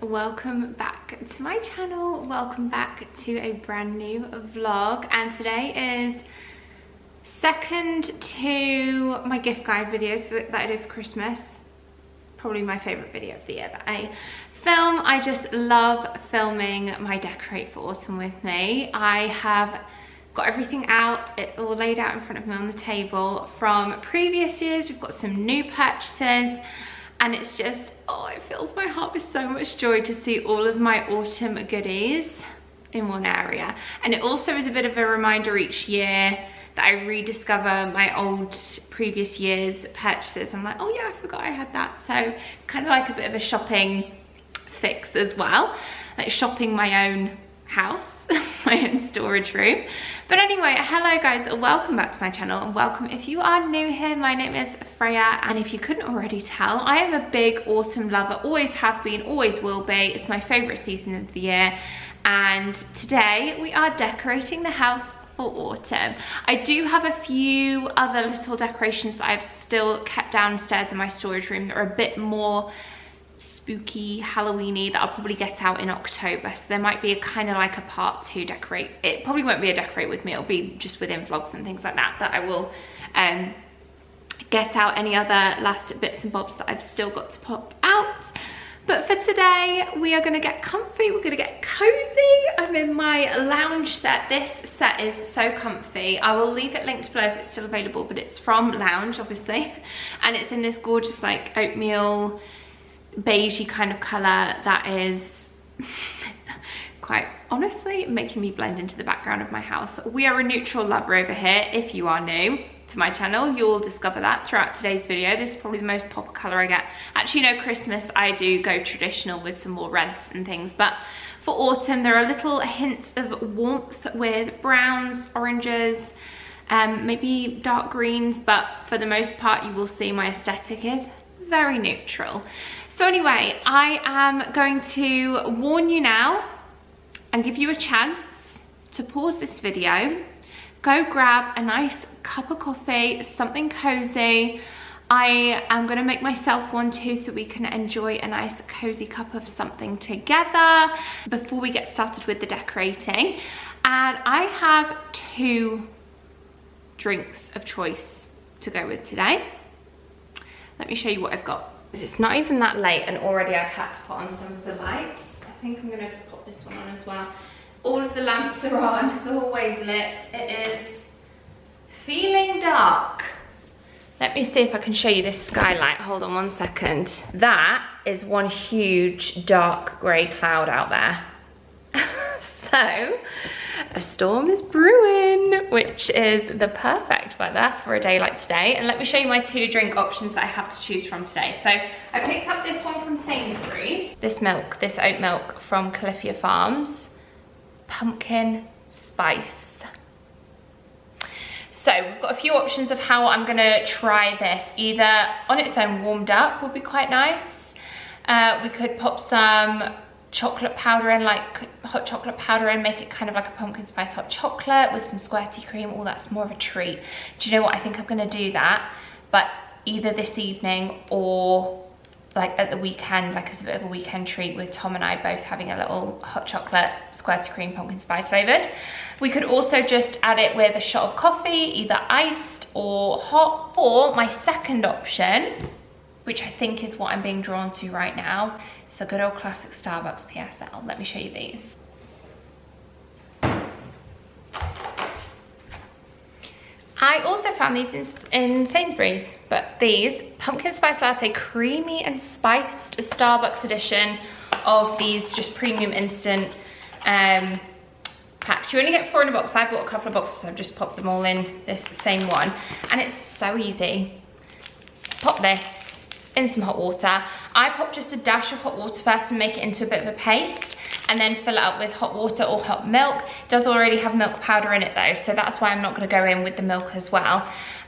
welcome back to my channel. Welcome back to a brand new vlog, and today is second to my gift guide videos that I did for Christmas. Probably my favorite video of the year that I film. I just love filming my decorate for autumn with me. I have got everything out. It's all laid out in front of me on the table from previous years. We've got some new purchases, and it's just, oh, it fills my heart with so much joy to see all of my autumn goodies in one area. And it also is a bit of a reminder each year that I rediscover my old previous year's purchases. I'm like, oh yeah, I forgot I had that. So it's kind of like a bit of a shopping fix as well, like shopping my own house, my own storage room. But anyway, hello guys, welcome back to my channel, and welcome if you are new here. My name is Freya, and if you couldn't already tell, I am a big autumn lover, always have been, always will be. It's my favorite season of the year, and today we are decorating the house for autumn. I do have a few other little decorations that I've still kept downstairs in my storage room that are a bit more spooky, Halloweeny, that I'll probably get out in October. So there might be a kind of like a part 2 decorate. It probably won't be a decorate with me, it'll be just within vlogs and things like that, that I will get out any other last bits and bobs that I've still got to pop out. But for today, we are gonna get comfy, we're gonna get cozy. I'm in my lounge set. This set is so comfy. I will leave it linked below if it's still available, but it's from Lounge, obviously. And it's in this gorgeous like oatmeal, beigey kind of colour that is quite honestly making me blend into the background of my house. We are a neutral lover over here. If you are new to my channel, you will discover that throughout today's video. This is probably the most pop colour I get. Actually, no, Christmas I do go traditional with some more reds and things, but for autumn there are little hints of warmth with browns, oranges, maybe dark greens, but for the most part you will see my aesthetic is very neutral. So anyway, I am going to warn you now and give you a chance to pause this video, go grab a nice cup of coffee, something cozy. I am going to make myself one too, so we can enjoy a nice cozy cup of something together before we get started with the decorating. And I have 2 drinks of choice to go with today. Let me show you what I've got. It's not even that late and already I've had to put on some of the lights. I think I'm gonna pop this one on as well. All of the lamps are on, the hallway's lit. It is feeling dark. Let me see if I can show you this skylight. Hold on one second. That is one huge dark grey cloud out there. So, a storm is brewing, which is the perfect weather for a day like today. And let me show you my 2 drink options that I have to choose from today. So I picked up this one from Sainsbury's. This milk, this oat milk from Califia Farms. Pumpkin spice. So we've got a few options of how I'm gonna try this. Either on its own warmed up would be quite nice. We could pop some chocolate powder in, like hot chocolate powder, and make it kind of like a pumpkin spice hot chocolate with some squirty cream. Oh, that's more of a treat. Do you know what? I think I'm gonna do that, but either this evening or like at the weekend, like as a bit of a weekend treat with Tom and I both having a little hot chocolate squirty cream pumpkin spice flavored. We could also just add it with a shot of coffee, either iced or hot. Or my second option, which I think is what I'm being drawn to right now, it's a good old classic Starbucks PSL. Let me show you these. I also found these in Sainsbury's, but these pumpkin spice latte, creamy and spiced, a Starbucks edition of these just premium instant packs. You only get 4 in a box. I bought a couple of boxes, so I've just popped them all in this same one, and it's so easy. Pop this in some hot water. I pop just a dash of hot water first and make it into a bit of a paste, and then fill it up with hot water or hot milk. It does already have milk powder in it though, so that's why I'm not gonna go in with the milk as well.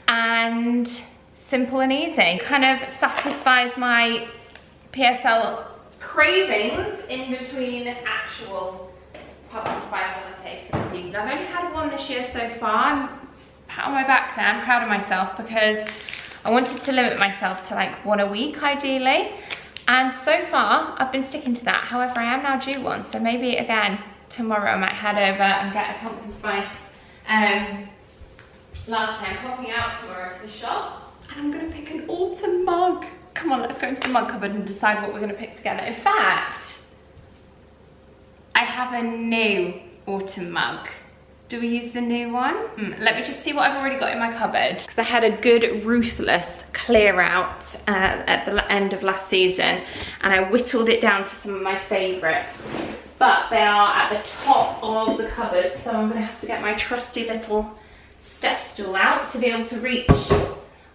And simple and easy. Kind of satisfies my PSL cravings in between actual pumpkin spice lattes for the season. I've only had one this year so far. I'm pat on my back there, I'm proud of myself, because I wanted to limit myself to like 1 a week ideally, And so far, I've been sticking to that. However, I am now due one, so maybe again, tomorrow I might head over and get a pumpkin spice latte. I'm popping out tomorrow to the shops. And I'm gonna pick an autumn mug. Come on, let's go into the mug cupboard and decide what we're gonna pick together. In fact, I have a new autumn mug. Do we use the new one? Let me just see what I've already got in my cupboard. Because I had a good ruthless clear out at the end of last season, and I whittled it down to some of my favourites. But they are at the top of the cupboard, so I'm gonna have to get my trusty little step stool out to be able to reach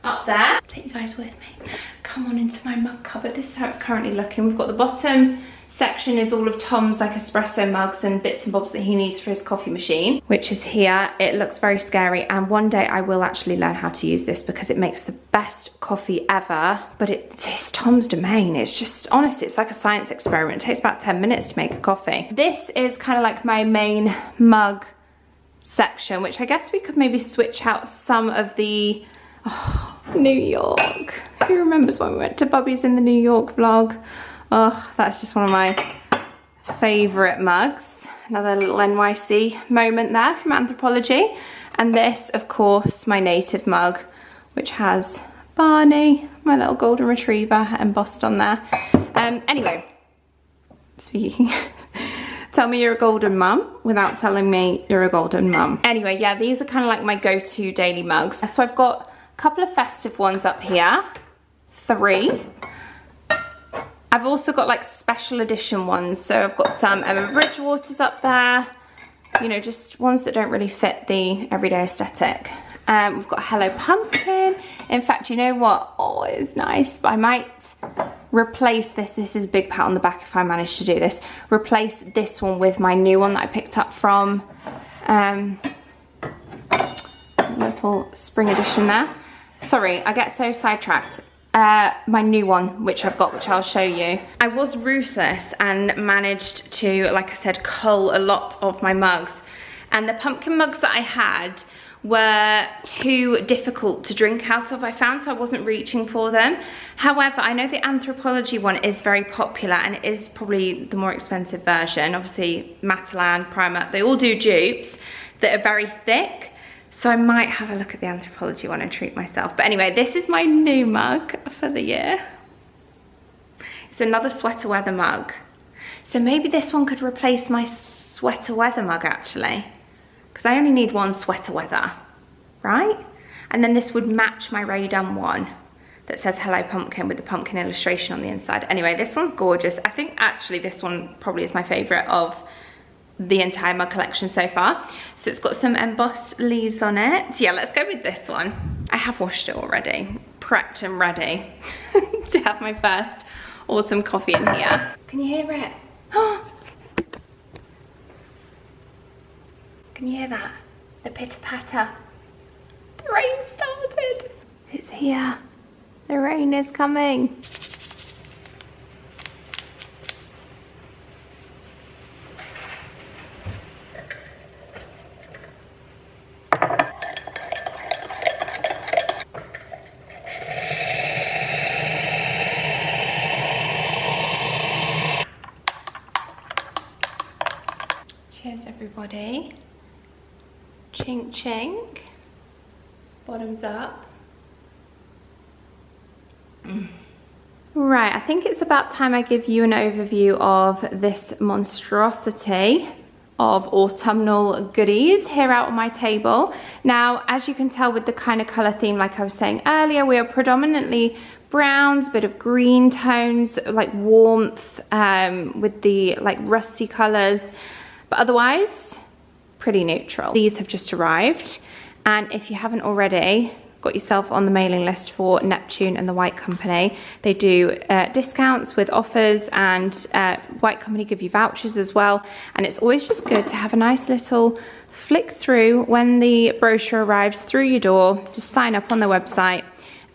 up there. Take you guys with me. Come on into my mug cupboard. This is how it's currently looking. We've got the bottom section is all of Tom's like espresso mugs and bits and bobs that he needs for his coffee machine, which is here. It looks very scary, and one day I will actually learn how to use this because it makes the best coffee ever. But it's Tom's domain. It's just, honestly, it's like a science experiment. It takes about 10 minutes to make a coffee. This is kind of like my main mug section, which I guess we could maybe switch out some of the New York. Who remembers when we went to Bubby's in the New York vlog? Oh, that's just one of my favourite mugs. Another little NYC moment there from Anthropology. And this, of course, my native mug, which has Barney, my little golden retriever, embossed on there. Anyway, speaking, tell me you're a golden mum without telling me you're a golden mum. Anyway, yeah, these are kind of like my go-to daily mugs. So I've got a couple of festive ones up here, 3. I've also got like special edition ones. So I've got some Emma Bridgewater's up there, you know, just ones that don't really fit the everyday aesthetic. We've got Hello Pumpkin. In fact, you know what? Oh, it's nice, but I might replace this. This is a big pat on the back if I manage to do this. Replace this one with my new one that I picked up from little spring edition there. Sorry, I get so sidetracked. My new one, which I've got, which I'll show you. I was ruthless and managed to, like I said, cull a lot of my mugs. And the pumpkin mugs that I had were too difficult to drink out of, I found, so I wasn't reaching for them. However, I know the Anthropology one is very popular, and it is probably the more expensive version. Obviously, Matalan, Primer, they all do dupes that are very thick. So I might have a look at the Anthropology one and treat myself. But anyway, this is my new mug for the year. It's another sweater weather mug. So maybe this one could replace my sweater weather mug actually. Because I only need one sweater weather, right? And then this would match my Ray Dunn one that says Hello Pumpkin with the pumpkin illustration on the inside. Anyway, this one's gorgeous. I think actually this one probably is my favorite of the entire mug collection so far. So it's got some embossed leaves on it. Yeah, let's go with this one. I have washed it already, prepped and ready to have my first autumn coffee in here. Can you hear it? Can you hear that? The pitter patter. The rain started. It's here. The rain is coming. Cheers, everybody. Chink chink. Bottoms up. Right, I think it's about time I give you an overview of this monstrosity of autumnal goodies here out on my table. Now, as you can tell with the kind of colour theme, like I was saying earlier, we are predominantly browns, bit of green tones, like warmth, with the like rusty colours, but otherwise pretty neutral. These have just arrived, and if you haven't already got yourself on the mailing list for Neptune and the White Company, they do discounts with offers, and White Company give you vouchers as well, and it's always just good to have a nice little flick through when the brochure arrives through your door. Just sign up on their website,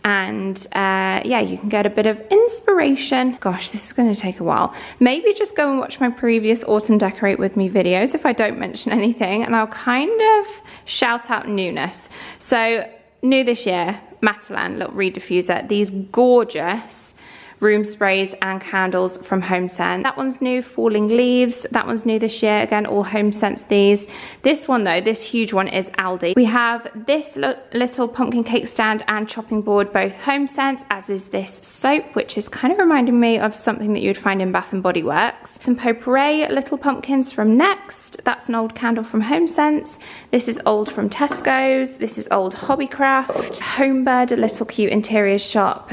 and yeah, you can get a bit of inspiration. Gosh, this is going to take a while. Maybe just go and watch my previous Autumn Decorate With Me videos if I don't mention anything, and I'll kind of shout out newness. So new this year, Matalan little reed diffuser, these gorgeous room sprays and candles from HomeSense. That one's new, Falling Leaves. That one's new this year. Again, all HomeSense these. This one though, this huge one is Aldi. We have this little pumpkin cake stand and chopping board, both HomeSense, as is this soap, which is kind of reminding me of something that you would find in Bath and Body Works. Some potpourri little pumpkins from Next. That's an old candle from HomeSense. This is old from Tesco's. This is old Hobbycraft. Homebird, a little cute interior shop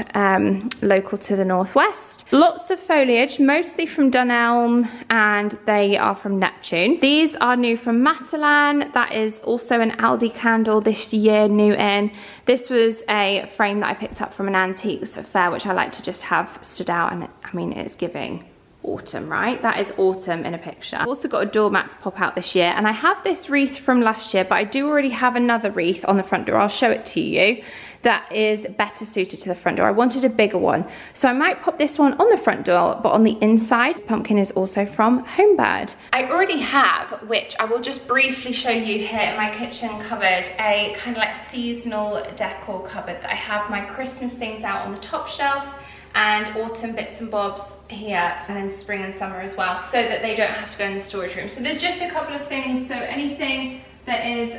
local to the northwest. Lots of foliage, mostly from Dunelm, and they are from Neptune. These are new from Matalan. That is also an Aldi candle this year, new in. This was a frame that I picked up from an antiques fair, which I like to just have stood out, and I mean, it's giving autumn, right? That is autumn in a picture. I've also got a doormat to pop out this year, and I have this wreath from last year, but I do already have another wreath on the front door. I'll show it to you. That is better suited to the front door. I wanted a bigger one, so I might pop this one on the front door, but on the inside. This pumpkin is also from Homebird. I already have, which I will just briefly show you here in my kitchen cupboard, a kind of like seasonal decor cupboard that I have my Christmas things out on the top shelf and autumn bits and bobs here, and then spring and summer as well, so that they don't have to go in the storage room. So there's just a couple of things, so anything that is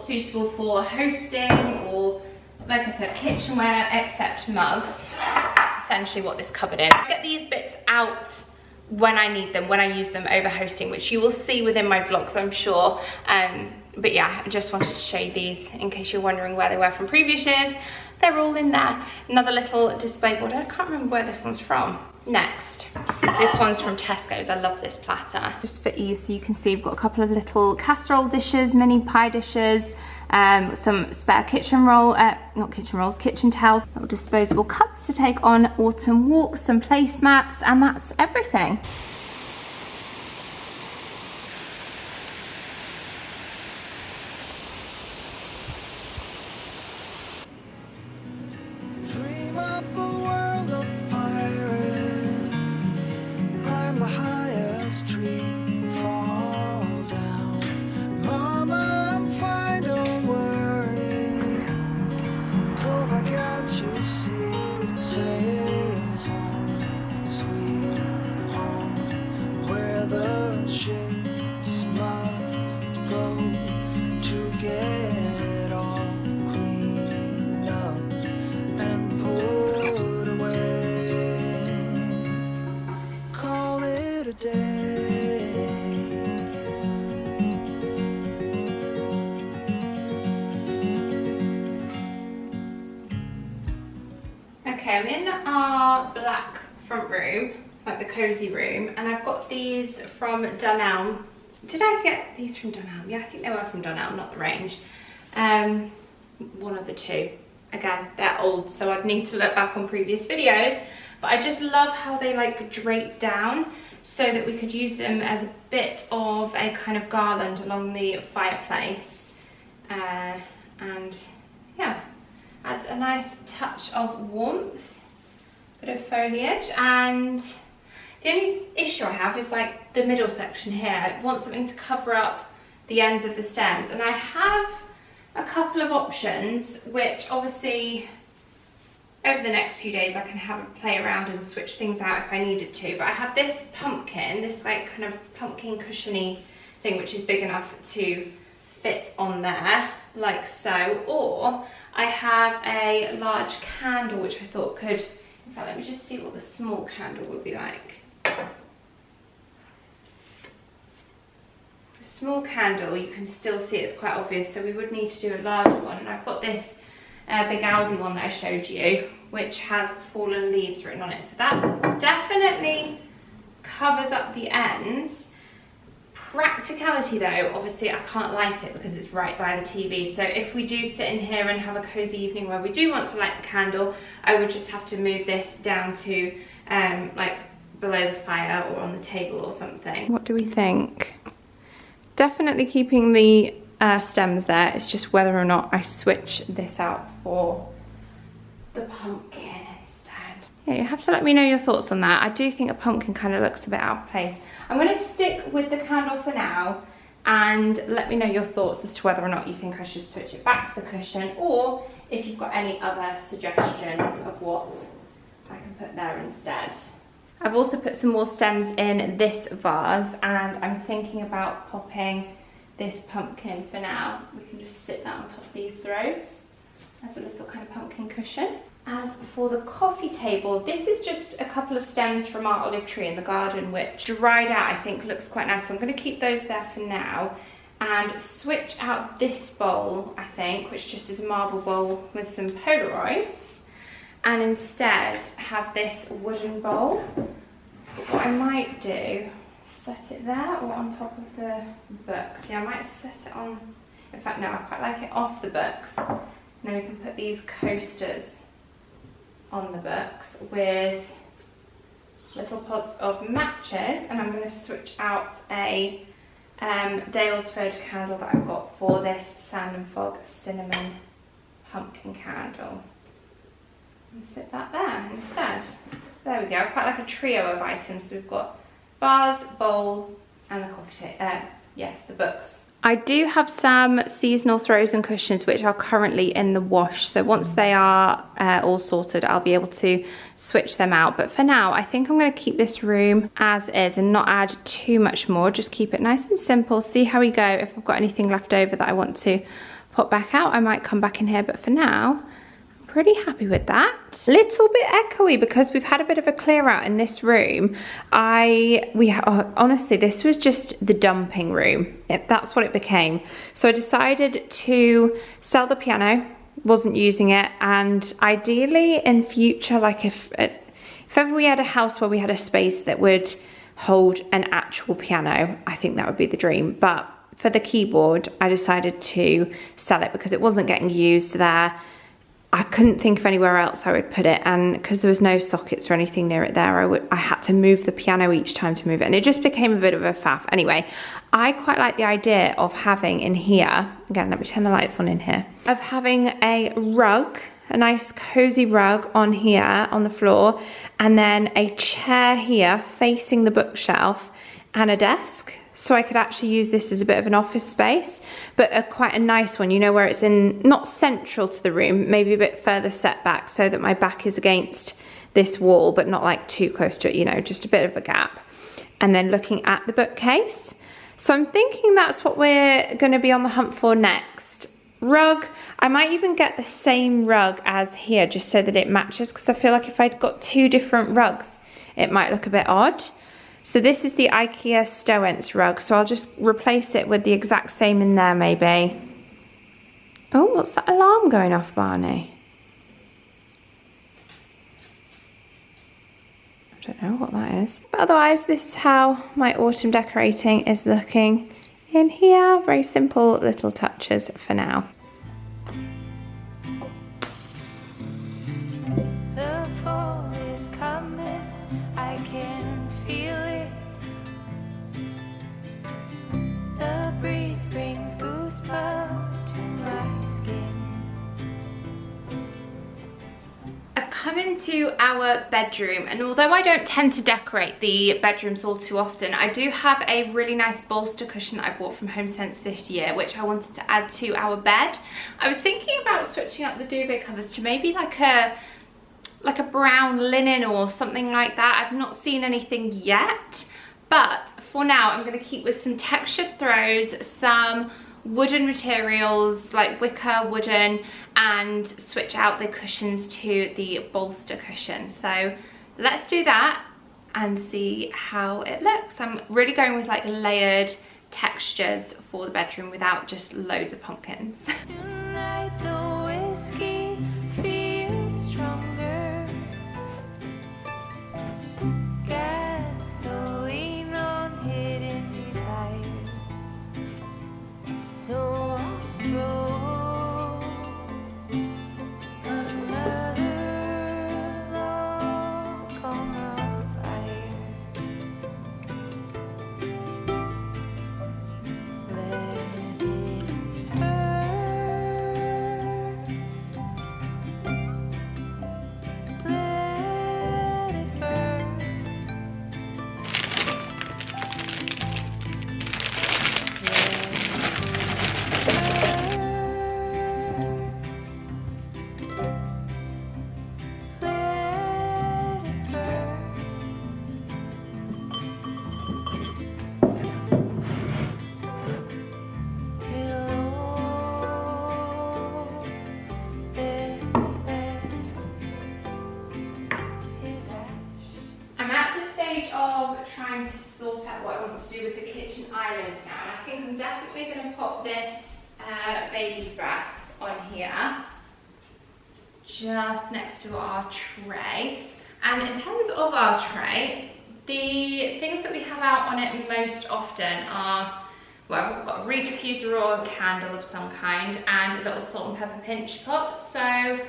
suitable for hosting, or like I said, kitchenware, except mugs. That's essentially what this cupboard is. I get these bits out when I need them, when I use them over hosting, which you will see within my vlogs, I'm sure. But yeah, I just wanted to show you these in case you're wondering where they were from previous years. They're all in there. Another little display board. I can't remember where this one's from. Next, this one's from Tesco's. I love this platter. Just for ease, so you can see, we've got a couple of little casserole dishes, mini pie dishes, some spare kitchen kitchen towels, little disposable cups to take on autumn walks, some placemats, and that's everything. Okay, I'm in our black front room, like the cozy room, and I've got these from Dunelm. Did I get these from Dunelm? Yeah, I think they were from Dunelm, not the range. One of the two. Again, they're old, so I'd need to look back on previous videos, but I just love how they like drape down so that we could use them as a bit of a kind of garland along the fireplace. And yeah, adds a nice touch of warmth, bit of foliage. And the only issue I have is like the middle section here. I want something to cover up the ends of the stems, and I have a couple of options, which obviously over the next few days I can have a play around and switch things out if I needed to. But I have this pumpkin, this like kind of pumpkin cushiony thing, which is big enough to fit on there like so, or I have a large candle which I thought could, in fact let me just see what the small candle would be like. A small candle, you can still see it's quite obvious, so we would need to do a larger one. And I've got this big Aldi one that I showed you, which has Fallen Leaves written on it, so that definitely covers up the ends. Practicality though, obviously I can't light it because it's right by the TV, so if we do sit in here and have a cozy evening where we do want to light the candle, I would just have to move this down to like below the fire or on the table or something. What do we think? Definitely keeping the stems there. It's just whether or not I switch this out for the pumpkin instead. Yeah, you have to let me know your thoughts on that. I do think a pumpkin kind of looks a bit out of place. I'm going to stick with the candle for now, and let me know your thoughts as to whether or not you think I should switch it back to the cushion, or if you've got any other suggestions of what I can put there instead. I've also put some more stems in this vase, and I'm thinking about popping this pumpkin for now. We can just sit that on top of these throws as a little kind of pumpkin cushion. As for the coffee table, this is just a couple of stems from our olive tree in the garden, which dried out, I think looks quite nice. So I'm going to keep those there for now and switch out this bowl, I think, which just is a marble bowl with some Polaroids, and instead have this wooden bowl. What I might do, set it there or on top of the books. Yeah, I might set it on, in fact no, I quite like it off the books. And then we can put these coasters on the books with little pods of matches, and I'm going to switch out a Daylesford candle that I've got for this Sand and Fog cinnamon pumpkin candle, and sit that there instead. So there we go. I quite like a trio of items. So we've got vase, bowl, and the coffee table. The books. I do have some seasonal throws and cushions which are currently in the wash, so once they are all sorted I'll be able to switch them out, but for now I think I'm going to keep this room as is and not add too much more, just keep it nice and simple, see how we go. If I've got anything left over that I want to pop back out, I might come back in here, but for now pretty happy with that. Little bit echoey because we've had a bit of a clear out in this room. Honestly, this was just the dumping room. That's what it became. So I decided to sell the piano, wasn't using it, and ideally in future, like if ever we had a house where we had a space that would hold an actual piano, I think that would be the dream. But for the keyboard, I decided to sell it because it wasn't getting used there. I couldn't think of anywhere else I would put it, and because there was no sockets or anything near it there, I had to move the piano each time to move it, and it just became a bit of a faff. Anyway, I quite like the idea of having in here, again, let me turn the lights on in here, of having a rug, a nice cozy rug on here on the floor, and then a chair here facing the bookshelf and a desk. So I could actually use this as a bit of an office space, but quite a nice one, you know, where it's in, not central to the room, maybe a bit further set back so that my back is against this wall, but not like too close to it, you know, just a bit of a gap. And then looking at the bookcase. So I'm thinking that's what we're going to be on the hunt for next. Rug, I might even get the same rug as here just so that it matches, because I feel like if I'd got two different rugs, it might look a bit odd. So this is the IKEA Stoents rug, so I'll just replace it with the exact same in there maybe. Oh, what's that alarm going off, Barney? I don't know what that is. But otherwise, this is how my autumn decorating is looking in here. Very simple little touches for now. The fall is coming, I can feel it. The breeze brings goosebumps to my skin. I've come into our bedroom, and although I don't tend to decorate the bedrooms all too often, I do have a really nice bolster cushion that I bought from HomeSense this year, which I wanted to add to our bed. I was thinking about switching up the duvet covers to maybe like a brown linen or something like that. I've not seen anything yet, but for now I'm going to keep with some textured throws, some wooden materials like wicker, wooden, and switch out the cushions to the bolster cushion. So let's do that and see how it looks. I'm really going with like layered textures for the bedroom without just loads of pumpkins. Tonight the whiskey feels stronger. Gasoline on hidden desires. So I'll throw another log on the fire. Let it burn. trying to sort out what I want to do with the kitchen island now. And I think I'm definitely going to pop this baby's breath on here, just next to our tray. And in terms of our tray, the things that we have out on it most often are, well, we've got a reed diffuser or a candle of some kind and a little salt and pepper pinch pot. So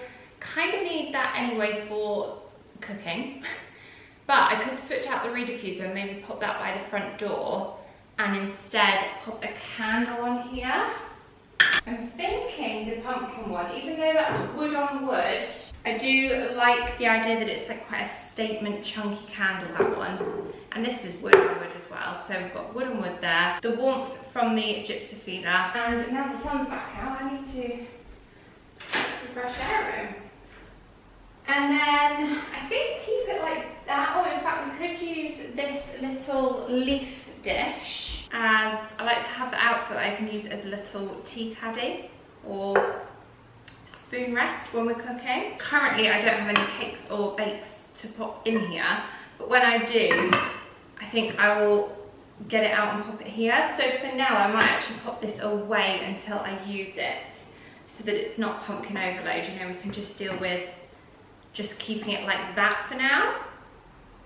kind of need that anyway for cooking. But I could switch out the reed diffuser and maybe pop that by the front door and instead pop a candle on here. I'm thinking the pumpkin one, even though that's wood on wood, I do like the idea that it's like quite a statement chunky candle, that one. And this is wood on wood as well, so we've got wood on wood there. The warmth from the gypsophilia. And now the sun's back out, I need to get some fresh air in. And then I think keep it like that. Oh, in fact, we could use this little leaf dish as, I like to have that out so that I can use it as a little tea caddy or spoon rest when we're cooking. Currently, I don't have any cakes or bakes to pop in here, but when I do, I think I will get it out and pop it here. So for now, I might actually pop this away until I use it so that it's not pumpkin overload. You know, we can just deal with just keeping it like that for now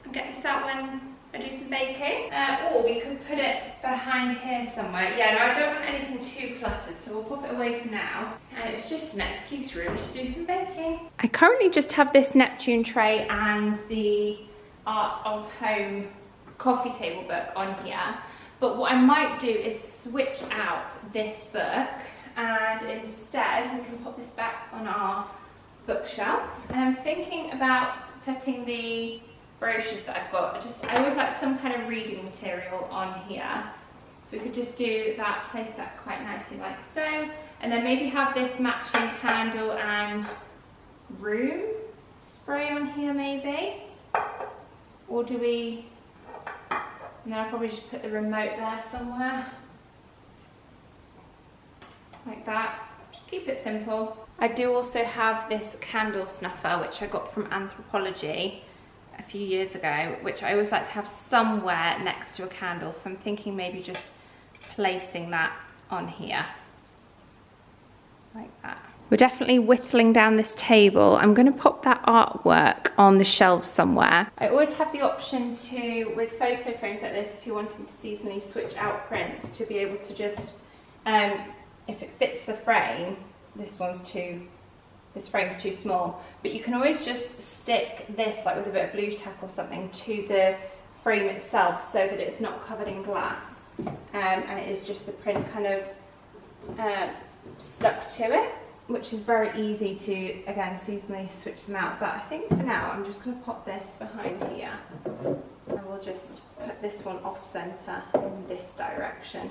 and get this out when I do some baking. Or we could put it behind here somewhere. Yeah, no, I don't want anything too cluttered, so we'll pop it away for now. And it's just an excuse really to do some baking. I currently just have this Neptune tray and the Art of Home coffee table book on here. But what I might do is switch out this book and instead we can pop this back on our bookshelf. And I'm thinking about putting the brochures that I've got. I always like some kind of reading material on here. So we could just do that, place that quite nicely like so. And then maybe have this matching candle and room spray on here maybe. Or do we, and then I'll probably just put the remote there somewhere. Like that. Just keep it simple. I do also have this candle snuffer, which I got from Anthropology a few years ago, which I always like to have somewhere next to a candle. So I'm thinking maybe just placing that on here. Like that. We're definitely whittling down this table. I'm going to pop that artwork on the shelves somewhere. I always have the option to, with photo frames like this, if you're wanting to seasonally switch out prints, to be able to just, if it fits the frame, this frame's too small, but you can always just stick this, like with a bit of blue tack or something, to the frame itself so that it's not covered in glass, and it is just the print kind of stuck to it, which is very easy to, again, seasonally switch them out. But I think for now I'm just going to pop this behind here. I will just put this one off centre in this direction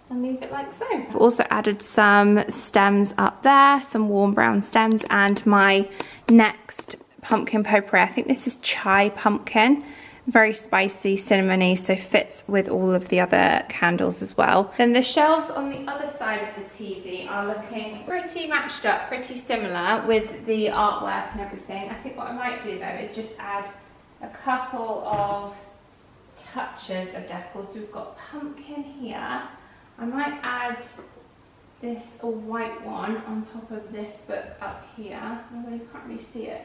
and leave it like so. I've also added some stems up there, some warm brown stems, and my next pumpkin potpourri, I think this is chai pumpkin. Very spicy, cinnamony, so fits with all of the other candles as well. Then the shelves on the other side of the TV are looking pretty matched up, pretty similar with the artwork and everything. I think what I might do though is just add a couple of touches of decor. So we've got pumpkin here. I might add this, a white one, on top of this book up here, although you can't really see it.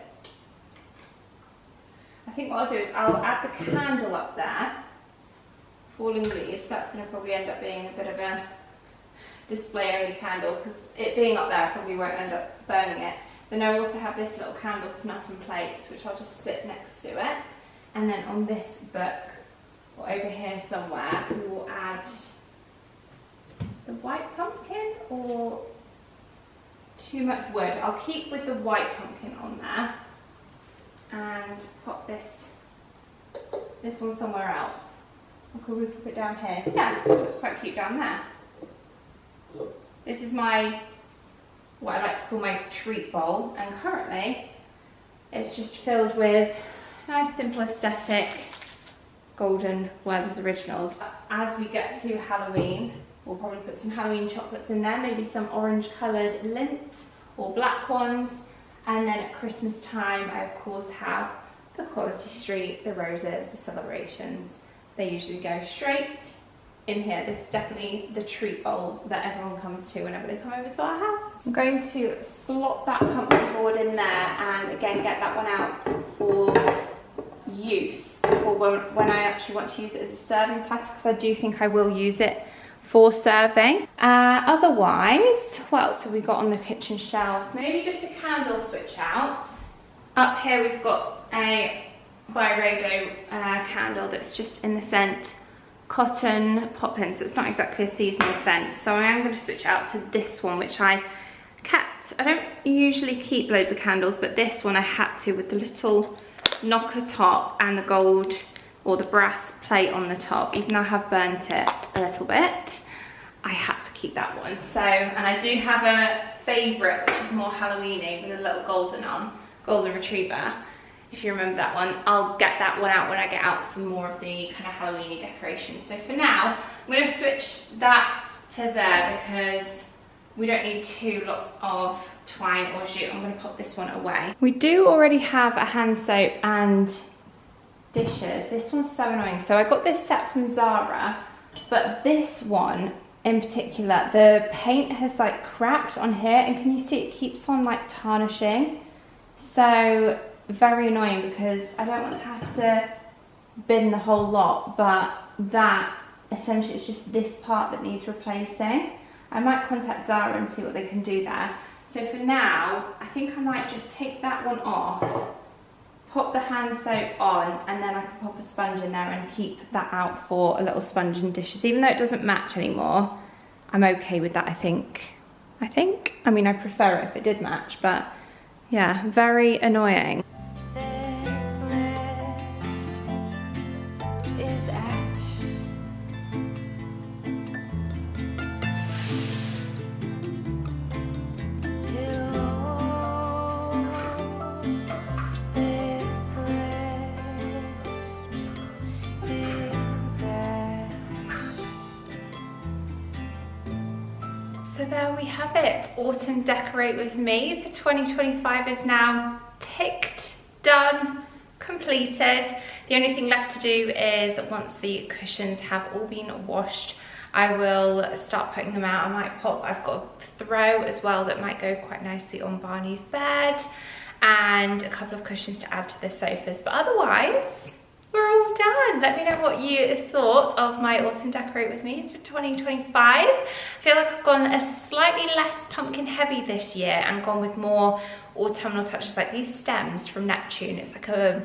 I think what I'll do is I'll add the candle up there, falling leaves. That's going to probably end up being a bit of a display only candle, because it being up there I probably won't end up burning it. Then I also have this little candle snuff and plate, which I'll just sit next to it. And then on this book, or over here somewhere, we will add the white pumpkin, or too much wood. I'll keep with the white pumpkin on there and pop this one somewhere else. Or could we put it down here? Yeah, it looks quite cute down there. This is my, what I like to call my treat bowl, and currently it's just filled with nice simple aesthetic Golden Werther's Originals. As we get to Halloween, we'll probably put some Halloween chocolates in there, maybe some orange coloured lint or black ones. And then at Christmas time, I of course have the Quality Street, the roses, the celebrations, they usually go straight in here. This is definitely the treat bowl that everyone comes to whenever they come over to our house. I'm going to slot that pumpkin board in there and again get that one out for use for when I actually want to use it as a serving platter, because I do think I will use it for serving. Otherwise, what else have we got on the kitchen shelves? Maybe just a candle switch out. Up here we've got a Byredo candle that's just in the scent Cotton Poppin', so it's not exactly a seasonal scent. So I am going to switch out to this one, which I kept. I don't usually keep loads of candles, but this one I had to, with the little knocker top and the gold or the brass plate on the top. Even though I have burnt it a little bit, I had to keep that one. So, and I do have a favourite which is more Halloweeny with a little golden retriever. If you remember that one, I'll get that one out when I get out some more of the kind of Halloweeny decorations. So for now, I'm going to switch that to there because we don't need two lots of twine or jute. I'm going to pop this one away. We do already have a hand soap and dishes. This one's so annoying. So I got this set from Zara, but this one in particular, the paint has like cracked on here, and can you see it keeps on like tarnishing? So very annoying, because I don't want to have to bin the whole lot, but that essentially is just this part that needs replacing. I might contact Zara and see what they can do there. So for now, I think I might just take that one off, pop the hand soap on, and then I can pop a sponge in there and keep that out for a little sponge and dishes. Even though it doesn't match anymore, I'm okay with that, I think. I mean, I prefer it if it did match, but yeah, very annoying. That's left is ash. Till all that's left is ash. So there we have it. Autumn Decorate With Me for 2025 is now ticked, done, completed. The only thing left to do is once the cushions have all been washed, I will start putting them out. I've got a throw as well that might go quite nicely on Barney's bed, and a couple of cushions to add to the sofas. But otherwise, we're all done. Let me know what you thought of my Autumn Decorate With Me for 2025. I feel like I've gone a slightly less pumpkin heavy this year and gone with more autumnal touches, like these stems from Neptune. It's like a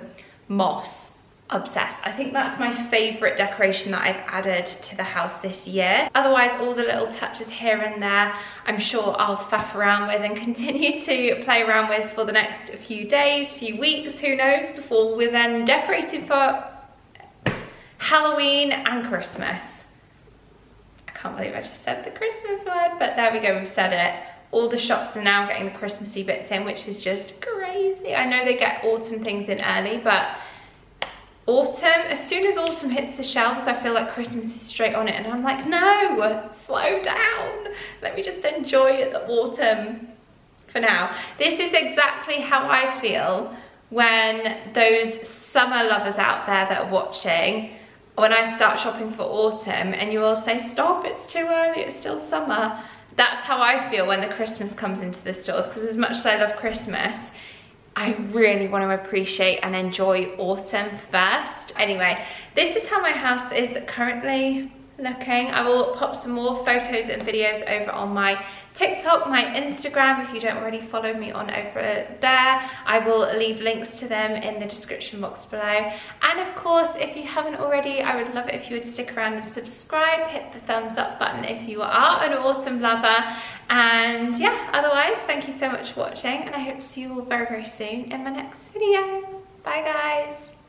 moss. Obsessed. I think that's my favourite decoration that I've added to the house this year. Otherwise, all the little touches here and there, I'm sure I'll faff around with and continue to play around with for the next few days, few weeks, who knows, before we're then decorated for Halloween and Christmas. I can't believe I just said the Christmas word, but there we go, we've said it. All the shops are now getting the Christmassy bits in, which is just crazy. I know they get autumn things in early, but autumn, as soon as autumn hits the shelves, I feel like Christmas is straight on it, and I'm like, no, slow down. Let me just enjoy the autumn for now. This is exactly how I feel when those summer lovers out there that are watching, when I start shopping for autumn and you all say, stop, it's too early, it's still summer. That's how I feel when the Christmas comes into the stores, because as much as I love Christmas, I really want to appreciate and enjoy autumn first. Anyway, this is how my house is currently looking. I will pop some more photos and videos over on my TikTok, my Instagram, if you don't already follow me on over there. I will leave links to them in the description box below. And of course, if you haven't already, I would love it if you would stick around and subscribe, hit the thumbs up button if you are an autumn lover. And yeah, otherwise, thank you so much for watching, and I hope to see you all very, very soon in my next video. Bye guys.